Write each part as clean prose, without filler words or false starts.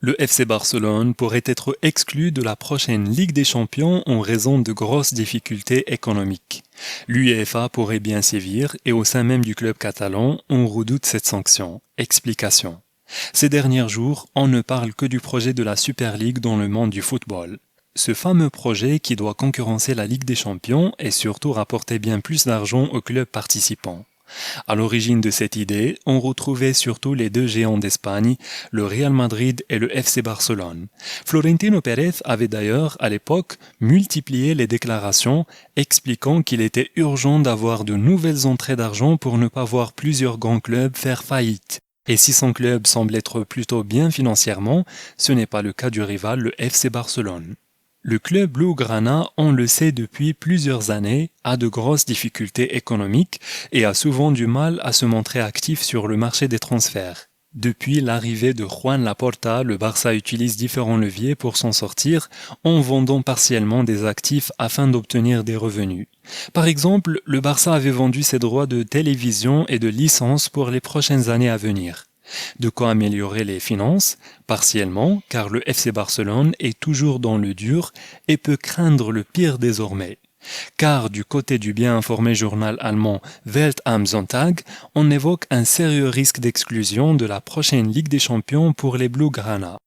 Le FC Barcelone pourrait être exclu de la prochaine Ligue des Champions en raison de grosses difficultés économiques. L'UEFA pourrait bien sévir et au sein même du club catalan, on redoute cette sanction. Explication. Ces derniers jours, on ne parle que du projet de la Super League dans le monde du football. Ce fameux projet qui doit concurrencer la Ligue des Champions et surtout rapporter bien plus d'argent aux clubs participants. À l'origine de cette idée, on retrouvait surtout les deux géants d'Espagne, le Real Madrid et le FC Barcelone. Florentino Pérez avait d'ailleurs, à l'époque, multiplié les déclarations, expliquant qu'il était urgent d'avoir de nouvelles entrées d'argent pour ne pas voir plusieurs grands clubs faire faillite. Et si son club semble être plutôt bien financièrement, ce n'est pas le cas du rival, le FC Barcelone. Le club blaugrana, on le sait depuis plusieurs années, a de grosses difficultés économiques et a souvent du mal à se montrer actif sur le marché des transferts. Depuis l'arrivée de Juan Laporta, le Barça utilise différents leviers pour s'en sortir en vendant partiellement des actifs afin d'obtenir des revenus. Par exemple, le Barça avait vendu ses droits de télévision et de licence pour les prochaines années à venir. De quoi améliorer les finances, partiellement, car le FC Barcelone est toujours dans le dur et peut craindre le pire désormais. Car du côté du bien informé journal allemand Welt am Sonntag, on évoque un sérieux risque d'exclusion de la prochaine Ligue des Champions pour les Blaugrana.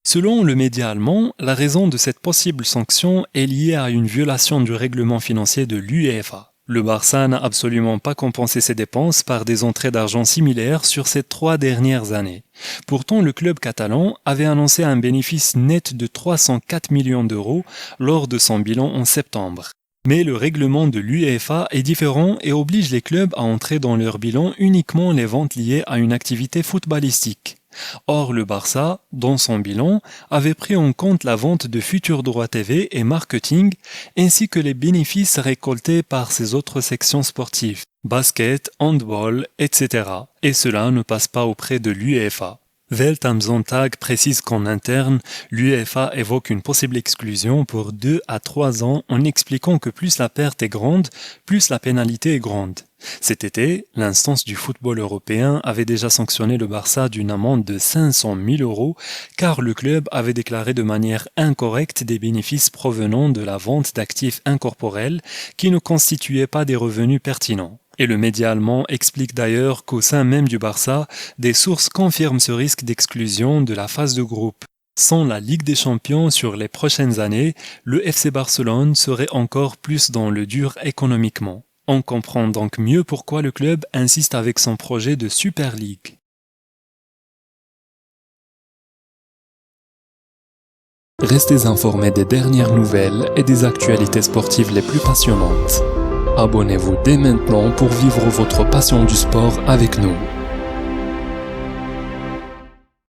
Selon le média allemand, la raison de cette possible sanction est liée à une violation du règlement financier de l'UEFA. Le Barça n'a absolument pas compensé ses dépenses par des entrées d'argent similaires sur ces 3 dernières années. Pourtant, le club catalan avait annoncé un bénéfice net de 304 millions d'euros lors de son bilan en septembre. Mais le règlement de l'UEFA est différent et oblige les clubs à entrer dans leur bilan uniquement les ventes liées à une activité footballistique. Or, le Barça, dans son bilan, avait pris en compte la vente de futurs droits TV et marketing, ainsi que les bénéfices récoltés par ses autres sections sportives, basket, handball, etc. Et cela ne passe pas auprès de l'UEFA. Welt am Sonntag précise qu'en interne, l'UEFA évoque une possible exclusion pour 2 à 3 ans en expliquant que plus la perte est grande, plus la pénalité est grande. Cet été, l'instance du football européen avait déjà sanctionné le Barça d'une amende de 500 000 euros car le club avait déclaré de manière incorrecte des bénéfices provenant de la vente d'actifs incorporels qui ne constituaient pas des revenus pertinents. Et le média allemand explique d'ailleurs qu'au sein même du Barça, des sources confirment ce risque d'exclusion de la phase de groupe. Sans la Ligue des Champions sur les prochaines années, le FC Barcelone serait encore plus dans le dur économiquement. On comprend donc mieux pourquoi le club insiste avec son projet de Super League. Restez informés des dernières nouvelles et des actualités sportives les plus passionnantes. Abonnez-vous dès maintenant pour vivre votre passion du sport avec nous.